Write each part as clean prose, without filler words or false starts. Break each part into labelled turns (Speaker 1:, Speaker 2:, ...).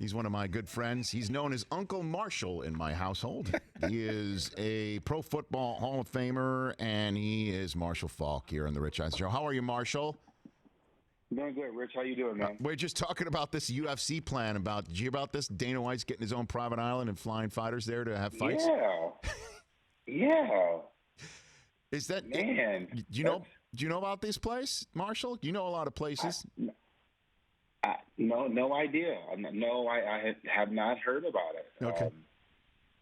Speaker 1: He's one of my good friends. He's known as Uncle Marshall in my household. He is a Pro Football Hall of Famer, and he is Marshall Faulk here on the Rich Eisen Show. How are you, Marshall?
Speaker 2: Doing good, Rich. How you doing, man?
Speaker 1: We're just talking about this UFC plan. Did you hear about this? Dana White's getting his own private island and flying fighters there to have fights?
Speaker 2: Yeah.
Speaker 1: Is that
Speaker 2: man?
Speaker 1: Do you know about this place, Marshall? You know a lot of places.
Speaker 2: No idea. No, I have not heard about it.
Speaker 1: Okay.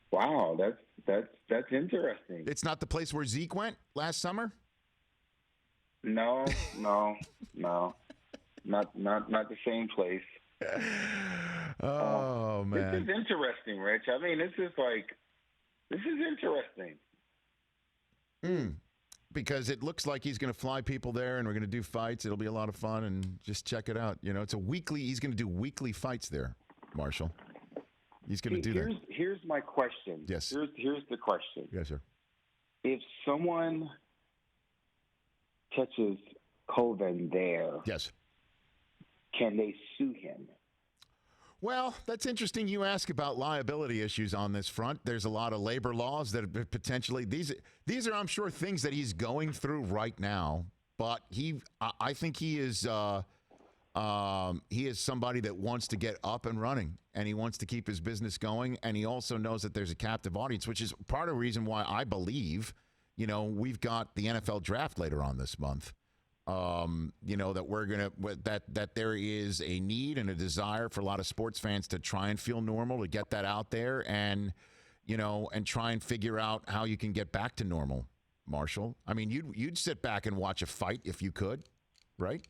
Speaker 2: Wow, that's interesting.
Speaker 1: It's not the place where Zeke went last summer?
Speaker 2: No. Not the same place.
Speaker 1: Oh, man.
Speaker 2: This is interesting, Rich. I mean, this is interesting.
Speaker 1: Because it looks like he's going to fly people there, and we're going to do fights. It'll be a lot of fun, and just check it out. You know, he's going to do weekly fights there, Marshall. He's going to do that.
Speaker 2: Here's my question.
Speaker 1: Yes.
Speaker 2: Here's the question.
Speaker 1: Yes, sir.
Speaker 2: If someone catches COVID there,
Speaker 1: yes,
Speaker 2: can they sue him?
Speaker 1: Well, that's interesting you ask about liability issues on this front. There's a lot of labor laws that potentially these are, I'm sure, things that he's going through right now. But I think he is somebody that wants to get up and running, and he wants to keep his business going, and he also knows that there's a captive audience, which is part of the reason why I believe, we've got the NFL draft later on this month. That there is a need and a desire for a lot of sports fans to try and feel normal, to get that out there, and try and figure out how you can get back to normal. Marshall, I mean, you'd sit back and watch a fight if you could, right?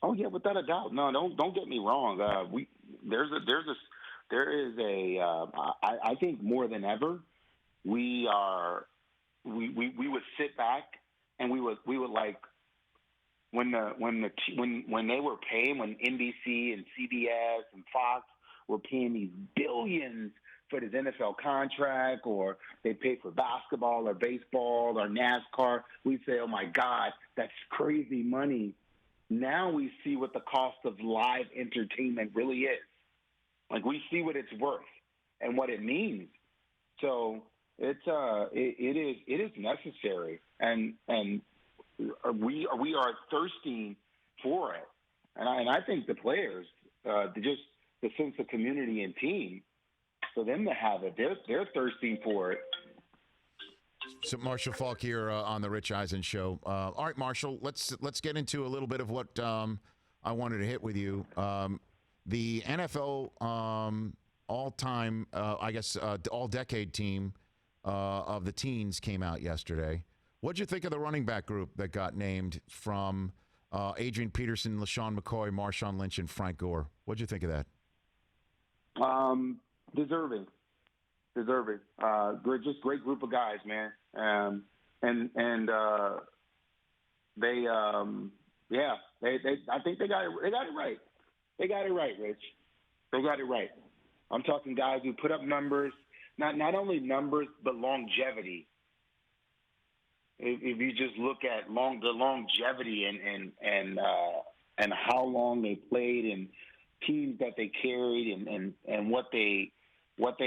Speaker 2: Oh yeah, without a doubt. No, don't get me wrong. I think more than ever, we would sit back and we would like. When they were paying, when NBC and CBS and Fox were paying these billions for this NFL contract, or they pay for basketball or baseball or NASCAR, we'd say, "Oh my God, that's crazy money." Now we see what the cost of live entertainment really is. Like, we see what it's worth and what it means. So it is necessary, and we are thirsting for it, and I think the players, just the sense of community and team, for them to have it, they're thirsting for it.
Speaker 1: So Marshall Faulk here on the Rich Eisen Show. All right, Marshall, let's get into a little bit of what I wanted to hit with you. The NFL all-time, all-decade team of the teens came out yesterday. What'd you think of the running back group that got named from Adrian Peterson, LaShawn McCoy, Marshawn Lynch, and Frank Gore? What'd you think of that?
Speaker 2: Deserving. Just great group of guys, man. I think they got it right. They got it right, Rich. They got it right. I'm talking guys who put up numbers, not only numbers, but longevity. If you just look at the longevity and how long they played and teams that they carried and what they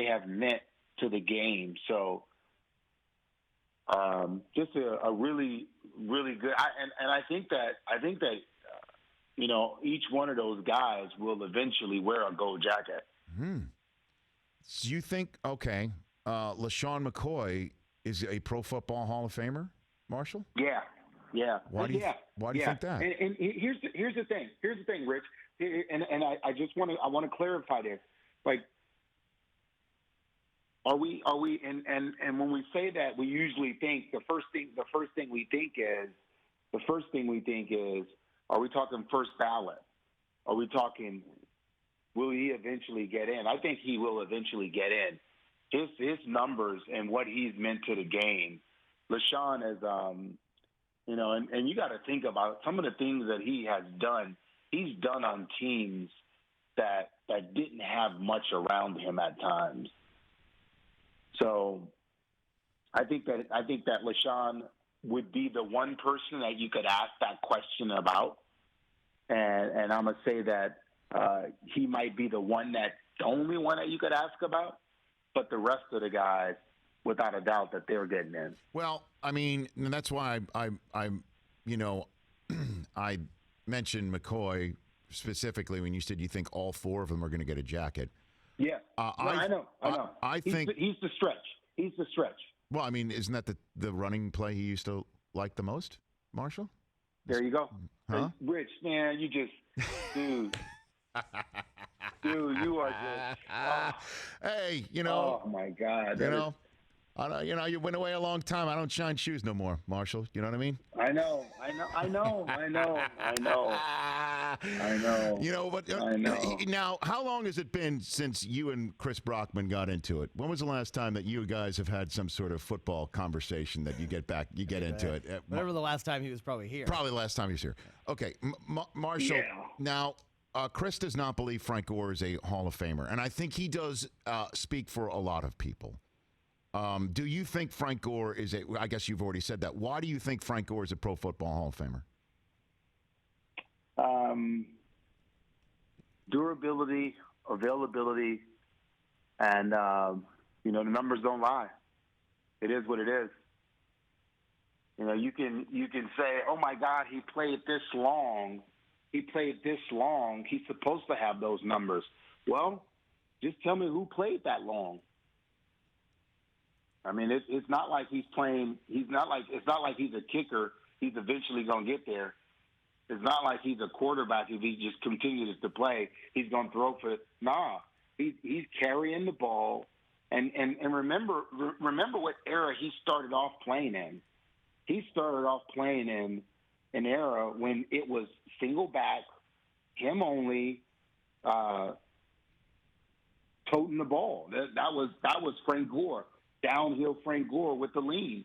Speaker 2: have meant to the game. So just a really, really good. I think that each one of those guys will eventually wear a gold jacket.
Speaker 1: So you think, LaShawn McCoy is a Pro Football Hall of Famer, Marshall?
Speaker 2: Yeah.
Speaker 1: Why do you think that?
Speaker 2: And here's the thing, Rich. And I want to clarify this. Like, are we and when we say that, we usually think the first thing we think is, are we talking first ballot? Are we talking, will he eventually get in? I think he will eventually get in. His numbers and what he's meant to the game. LaShawn is, and you got to think about some of the things that he has done. He's done on teams that didn't have much around him at times. So I think that LaShawn would be the one person that you could ask that question about. And I'm going to say that he might be the only one that you could ask about. But the rest of the guys, without a doubt, that they're getting in.
Speaker 1: Well, I mean, and that's why I I mentioned McCoy specifically when you said you think all four of them are going to get a jacket.
Speaker 2: Yeah, I know.
Speaker 1: I think
Speaker 2: he's the stretch. He's the stretch.
Speaker 1: Well, I mean, isn't that the running play he used to like the most, Marshall?
Speaker 2: There you go.
Speaker 1: Huh?
Speaker 2: Hey, Rich, man, you just, dude. Dude, you are just.
Speaker 1: Hey,
Speaker 2: Oh my God.
Speaker 1: You went away a long time. I don't shine shoes no more, Marshall. You know what I mean?
Speaker 2: I know.
Speaker 1: But
Speaker 2: I know.
Speaker 1: Now, how long has it been since you and Chris Brockman got into it? When was the last time that you guys have had some sort of football conversation that you get into it?
Speaker 3: Whatever the last time he was probably here.
Speaker 1: Probably the last time he was here. Okay, Marshall.
Speaker 2: Yeah.
Speaker 1: Now, Chris does not believe Frank Gore is a Hall of Famer, and I think he does speak for a lot of people. Do you think Frank Gore is I guess you've already said that. Why do you think Frank Gore is a Pro Football Hall of Famer?
Speaker 2: Durability, availability, and the numbers don't lie. It is what it is. You can say, oh my God, he played this long. He's supposed to have those numbers. Well, just tell me who played that long. I mean, it's not like he's playing. It's not like he's a kicker. He's eventually going to get there. It's not like he's a quarterback. If he just continues to play, he's going to throw for it. Nah, he's carrying the ball. And remember what era he started off playing in. He started off playing in an era when it was single back, him only, toting the ball. That was Frank Gore, downhill Frank Gore with the lean.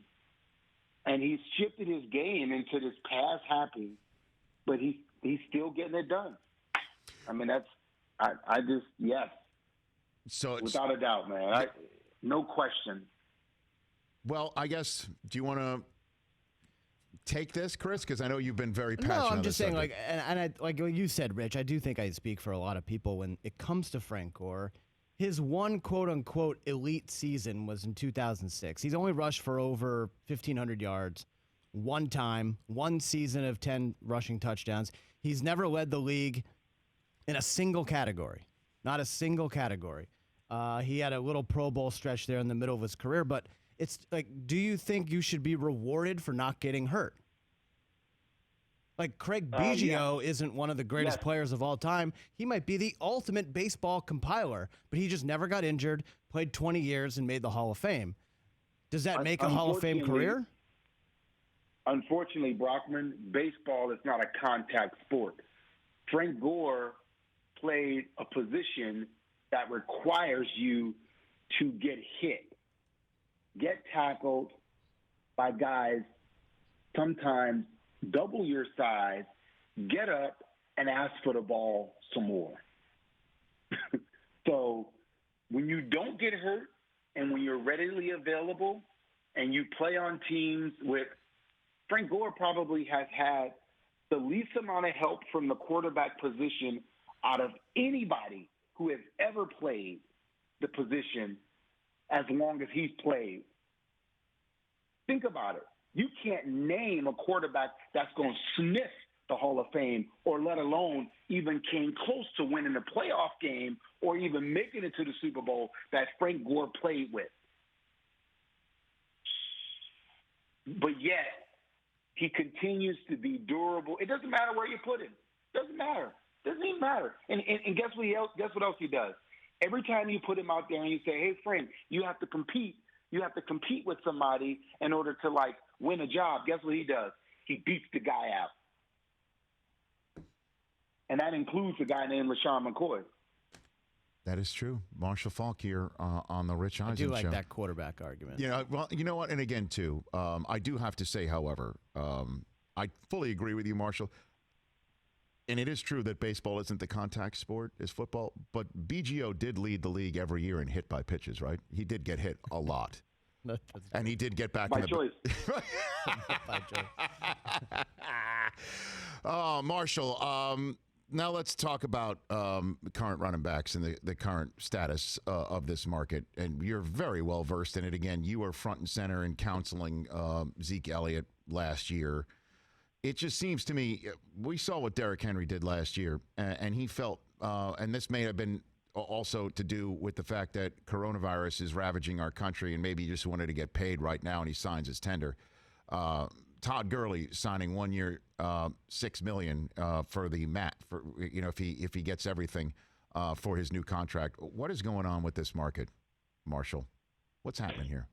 Speaker 2: And he's shifted his game into this pass happy, but he's still getting it done. I mean, yes.
Speaker 1: So
Speaker 2: without a doubt, man. No question.
Speaker 1: Well, I guess, do you want to take this, Chris? Because I know you've been very passionate.
Speaker 3: No, I'm just saying,
Speaker 1: subject.
Speaker 3: like what you said, Rich, I do think I speak for a lot of people when it comes to Frank Gore. His one quote-unquote elite season was in 2006. He's only rushed for over 1,500 yards one time, one season of 10 rushing touchdowns. He's never led the league in a single category, not a single category. He had a little Pro Bowl stretch there in the middle of his career, but it's like, do you think you should be rewarded for not getting hurt? Like Craig Biggio isn't one of the greatest players of all time. He might be the ultimate baseball compiler, but he just never got injured, played 20 years, and made the Hall of Fame. Does that make a Hall of Fame career?
Speaker 2: Unfortunately, Brockman, baseball is not a contact sport. Frank Gore played a position that requires you to get hit, get tackled by guys sometimes double your size, get up, and ask for the ball some more. So when you don't get hurt and when you're readily available and you play on teams with – Frank Gore probably has had the least amount of help from the quarterback position out of anybody who has ever played the position as long as he's played. Think about it. You can't name a quarterback that's going to sniff the Hall of Fame or let alone even came close to winning a playoff game or even making it to the Super Bowl that Frank Gore played with. But yet, he continues to be durable. It doesn't matter where you put him. Doesn't matter. Doesn't even matter. And guess what else he does? Every time you put him out there and you say, hey, Frank, you have to compete. You have to compete with somebody in order to, win a job. Guess what he does? He beats the guy out. And that includes a guy named LaShawn McCoy.
Speaker 1: That is true. Marshall Faulk here on the Rich Eisen show.
Speaker 3: I do like that quarterback argument.
Speaker 1: Well, you know what? And again, too, I do have to say, however, I fully agree with you, Marshall. And it is true that baseball isn't the contact sport as football, but BGO did lead the league every year in hit by pitches, right? He did get hit a lot. And he did get back
Speaker 2: by
Speaker 1: in the
Speaker 2: choice.
Speaker 3: By choice.
Speaker 1: Oh, Marshall, Now let's talk about the current running backs and the current status of this market. And you're very well versed in it. Again, you were front and center in counseling Zeke Elliott last year. It just seems to me, we saw what Derrick Henry did last year, and he felt, and this may have been also to do with the fact that coronavirus is ravaging our country, and maybe he just wanted to get paid right now, and he signs his tender. Todd Gurley signing 1 year, $6 million for the mat, for if he gets everything for his new contract. What is going on with this market, Marshall? What's happening here?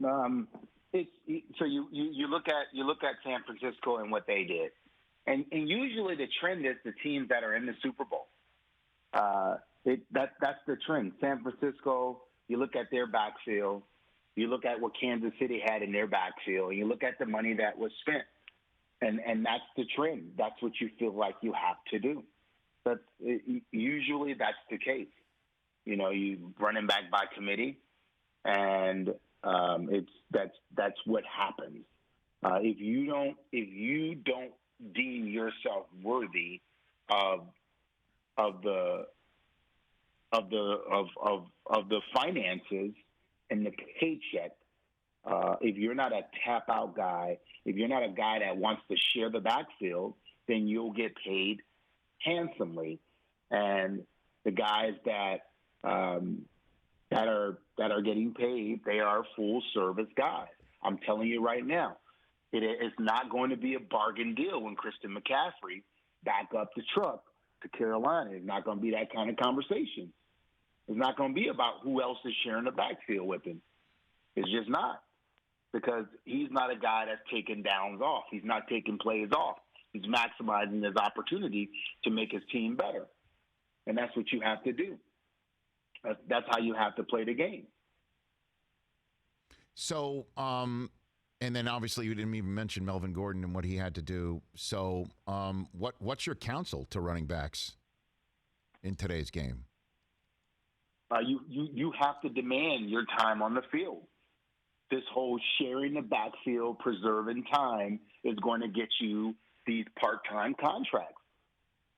Speaker 2: So you look at San Francisco and what they did, and usually the trend is the teams that are in the Super Bowl. That's the trend. San Francisco, you look at their backfield, you look at what Kansas City had in their backfield, and you look at the money that was spent, and that's the trend. That's what you feel like you have to do. But usually that's the case. You running back by committee, and that's what happens. If you don't deem yourself worthy of the finances and the paycheck, if you're not a tap out guy, if you're not a guy that wants to share the backfield, then you'll get paid handsomely. And the guys that are getting paid, they are full service guys. I'm telling you right now, it is not going to be a bargain deal when Christian McCaffrey back up the truck to Carolina. It's not going to be that kind of conversation. It's not going to be about who else is sharing the backfield with him. It's just not, because he's not a guy that's taking downs off. He's not taking plays off. He's maximizing his opportunity to make his team better. And that's what you have to do. That's how you have to play the game.
Speaker 1: So, and then obviously you didn't even mention Melvin Gordon and what he had to do. So, what's your counsel to running backs in today's game?
Speaker 2: You have to demand your time on the field. This whole sharing the backfield, preserving time is going to get you these part-time contracts.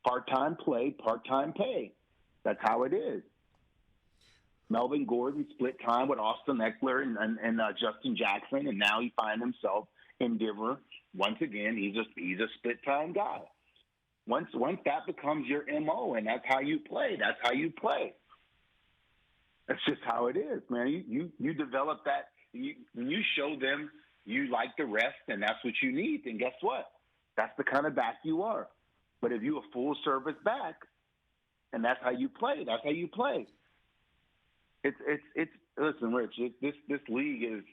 Speaker 2: Part-time play, part-time pay. That's how it is. Melvin Gordon split time with Austin Eckler and Justin Jackson, and now he finds himself in Denver. Once again, he's a split-time guy. Once that becomes your MO and that's how you play, that's how you play. That's just how it is, man. You develop that. When you show them you like the rest and that's what you need, then guess what? That's the kind of back you are. But if you're a full-service back and that's how you play, that's how you play. It's listen, Rich. This league is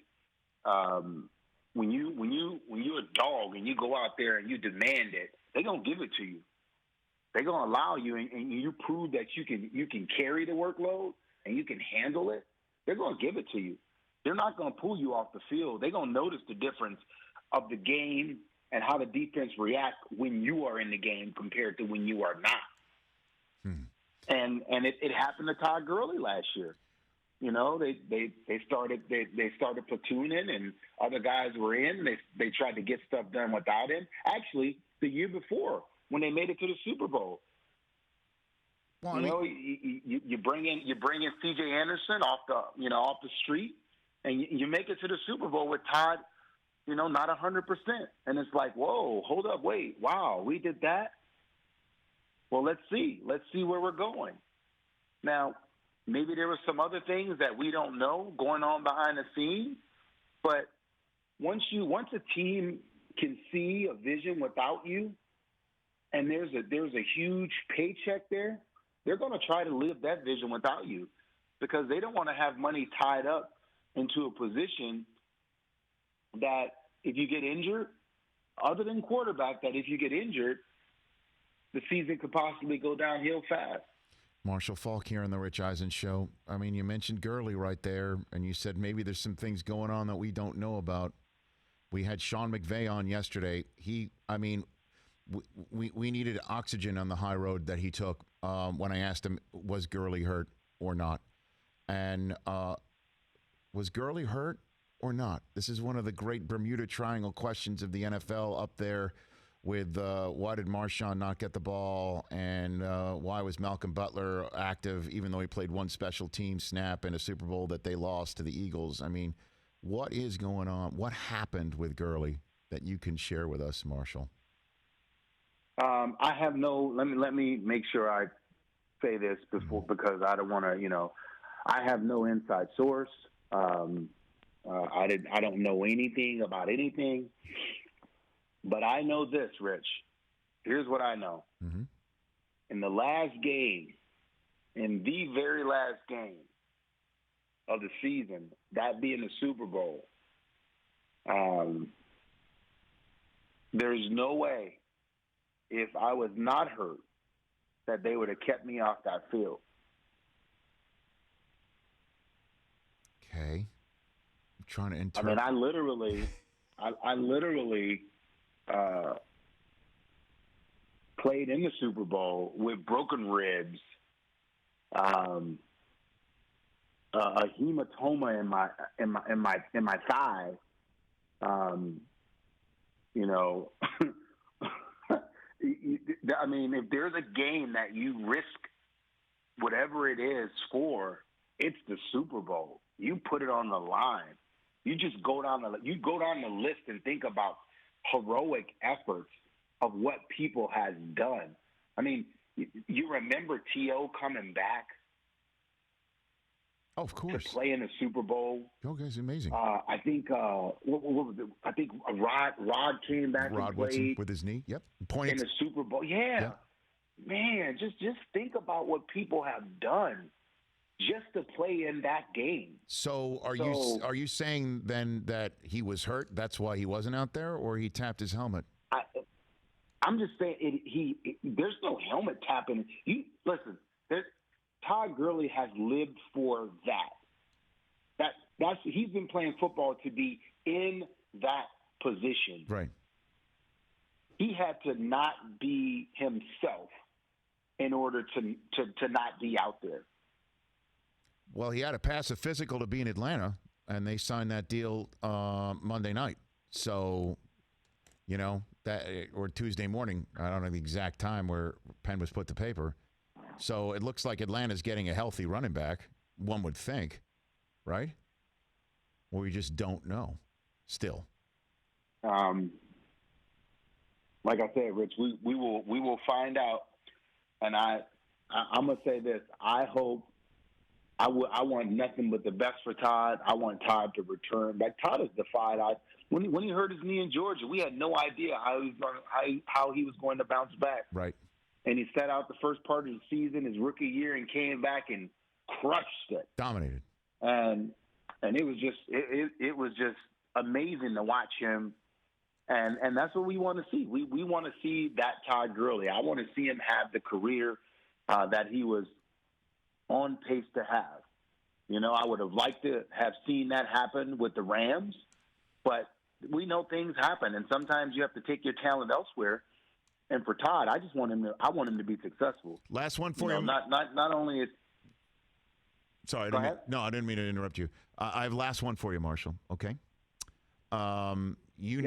Speaker 2: when you're a dog and you go out there and you demand it, they're gonna give it to you. They're gonna allow you, and you prove that you can carry the workload and you can handle it. They're gonna give it to you. They're not gonna pull you off the field. They're gonna notice the difference of the game and how the defense reacts when you are in the game compared to when you are not. And it happened to Todd Gurley last year. They started platooning, and other guys were in. They tried to get stuff done without him. Actually, the year before, when they made it to the Super Bowl, well, you bring in C.J. Anderson off the street, and you make it to the Super Bowl with Todd, not 100%, and it's like, whoa, hold up, wait, wow, we did that. Well, let's see where we're going now. Maybe there were some other things that we don't know going on behind the scenes, but once a team can see a vision without you, and there's a huge paycheck there, they're going to try to live that vision without you, because they don't want to have money tied up into a position that if you get injured, other than quarterback, that if you get injured, the season could possibly go downhill fast.
Speaker 1: Marshall Faulk here on the Rich Eisen Show. I mean, you mentioned Gurley right there, and you said maybe there's some things going on that we don't know about. We had Sean McVay on yesterday. We needed oxygen on the high road that he took when I asked him, was Gurley hurt or not? And was Gurley hurt or not? This is one of the great Bermuda Triangle questions of the NFL up there with why did Marshawn not get the ball, and why was Malcolm Butler active even though he played one special team snap in a Super Bowl that they lost to the Eagles. I mean, what is going on? What happened with Gurley that you can share with us, Marshall?
Speaker 2: I have no. Let me make sure I say this before, because I don't want to. I have no inside source. I don't know anything about anything, but I know this, Rich. Here's what I know.
Speaker 1: Mm-hmm.
Speaker 2: In the last game, in the very last game of the season, that being the Super Bowl, there's no way, if I was not hurt, that they would have kept me off that field.
Speaker 1: Okay. I'm trying to interpret.
Speaker 2: I mean, I literally played in the Super Bowl with broken ribs, a hematoma in my thigh. I mean, if there's a game that you risk whatever it is for, it's the Super Bowl. You put it on the line. You just go down the list and think about heroic efforts of what people has done. I mean, you remember T.O. coming back?
Speaker 1: Oh, of course.
Speaker 2: To play in the Super Bowl.
Speaker 1: Oh, guy's amazing.
Speaker 2: I think what was it? I think Rod came back
Speaker 1: Rod
Speaker 2: and
Speaker 1: Woodson
Speaker 2: played
Speaker 1: with his knee. Yep.
Speaker 2: in the Super Bowl. Yeah. Man, just think about what people have done just to play in that game.
Speaker 1: So are you saying then that he was hurt? That's why he wasn't out there, or he tapped his helmet?
Speaker 2: I'm just saying there's no helmet tapping. Listen. Todd Gurley has lived for that. He's been playing football to be in that position.
Speaker 1: Right.
Speaker 2: He had to not be himself in order to not be out there.
Speaker 1: Well, he had to pass a physical to be in Atlanta, and they signed that deal Monday night. So, that or Tuesday morning. I don't know the exact time where pen was put to paper. So it looks like Atlanta's getting a healthy running back, one would think, right? Or we just don't know still.
Speaker 2: Like I said, Rich, we will find out. And I'm gonna say this: I hope I want nothing but the best for Todd. I want Todd to return. Like Todd has defied. When he hurt his knee in Georgia, we had no idea how he was going to bounce back.
Speaker 1: Right.
Speaker 2: And he sat out the first part of the season, his rookie year, and came back and crushed it.
Speaker 1: Dominated.
Speaker 2: And it was just amazing to watch him. And that's what we want to see. We want to see that Todd Gurley. I want to see him have the career that he was on pace to have. I would have liked to have seen that happen with the Rams, but we know things happen, and sometimes you have to take your talent elsewhere. And for Todd, I want him to be successful.
Speaker 1: Last one for you.
Speaker 2: Not only is.
Speaker 1: Sorry, I didn't mean to interrupt you. I have last one for you, Marshall. Okay. You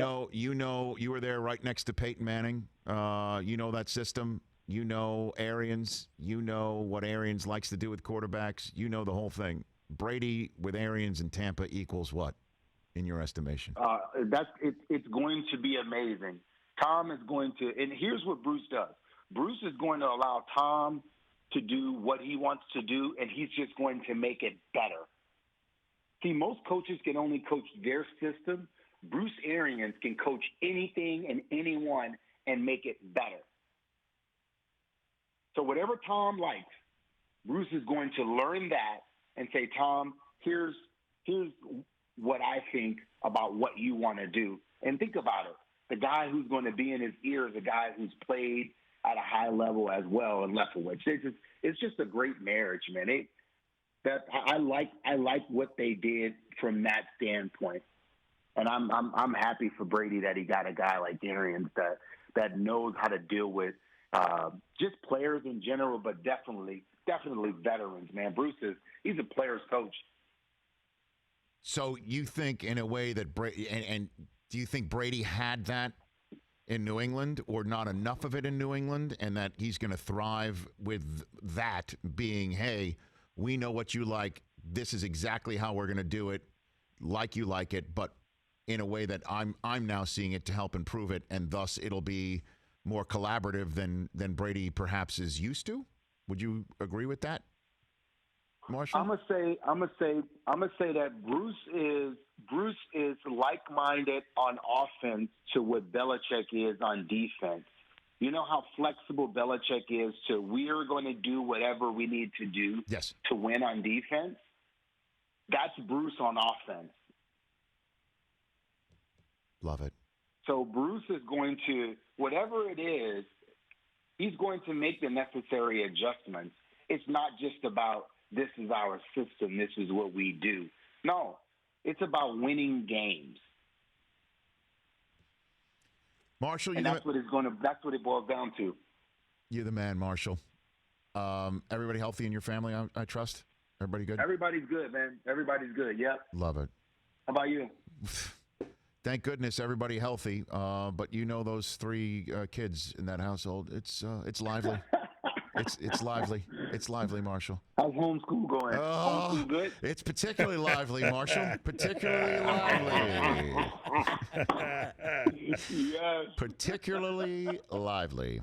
Speaker 1: were there right next to Peyton Manning. You know that system. You know Arians. You know what Arians likes to do with quarterbacks. You know the whole thing. Brady with Arians in Tampa equals what, in your estimation?
Speaker 2: It's going to be amazing. Tom is going to, and here's what Bruce does. Bruce is going to allow Tom to do what he wants to do, and he's just going to make it better. See, most coaches can only coach their system. Bruce Arians can coach anything and anyone and make it better. So whatever Tom likes, Bruce is going to learn that and say, Tom, here's what I think about what you want to do. And think about it. The guy who's going to be in his ear is a guy who's played at a high level as well in Leftwich. It's just a great marriage, man. I like what they did from that standpoint, and I'm happy for Brady that he got a guy like Arians that knows how to deal with just players in general, but definitely veterans. Man, he's a player's coach.
Speaker 1: So you think in a way that Brady and do you think Brady had that in New England, or not enough of it in New England, and that he's going to thrive with that being, hey, we know what you like. This is exactly how we're going to do it, like you like it, but in a way that I'm now seeing it to help improve it, and thus it'll be more collaborative than Brady perhaps is used to. Would you agree with that, Marshall?
Speaker 2: I'm gonna say that Bruce is like-minded on offense to what Belichick is on defense. You know how flexible Belichick is to we are going to do whatever we need to do
Speaker 1: Yes.
Speaker 2: to win on defense. That's Bruce on offense.
Speaker 1: Love it.
Speaker 2: So Bruce is going to, whatever it is, he's going to make the necessary adjustments. It's not just about this is our system, this is what we do. No, it's about winning games.
Speaker 1: Marshall,
Speaker 2: And that's what it boils down to.
Speaker 1: you're the man, Marshall. Everybody healthy in your family, I trust? Everybody good?
Speaker 2: Everybody's good, man. Everybody's good. Yep.
Speaker 1: Love it.
Speaker 2: How about you?
Speaker 1: Thank goodness everybody healthy. But you know those three kids in that household. It's lively. It's lively. It's lively, Marshall.
Speaker 2: How's homeschool going?
Speaker 1: Oh,
Speaker 2: Homeschool good?
Speaker 1: it's particularly lively, Marshall. Particularly lively.
Speaker 2: Yes.
Speaker 1: Particularly lively.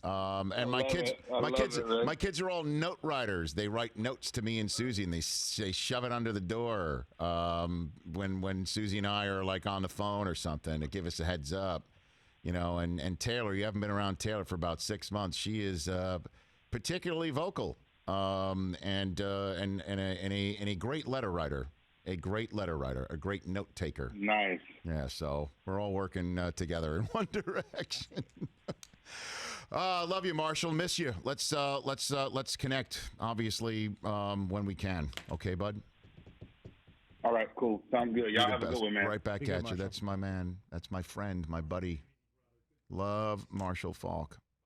Speaker 1: And my
Speaker 2: love
Speaker 1: kids,
Speaker 2: it. I
Speaker 1: my
Speaker 2: love
Speaker 1: kids,
Speaker 2: it, man.
Speaker 1: my kids are all note writers. They write notes to me and Susie, and they shove it under the door when Susie and I are like on the phone or something to give us a heads up, you know. And Taylor, you haven't been around Taylor for about 6 months. She is particularly vocal, and a great letter writer. A great letter writer, a great note taker.
Speaker 2: Nice.
Speaker 1: Yeah, so we're all working together in one direction. Love you, Marshall. Miss you. Let's connect. Obviously, when we can. Okay, bud.
Speaker 2: All right, cool. Sounds good. Y'all have a good one, man.
Speaker 1: Right back
Speaker 3: Be good,
Speaker 1: at you.
Speaker 3: Marshall.
Speaker 1: That's my man. That's my friend, my buddy. Love Marshall Faulk.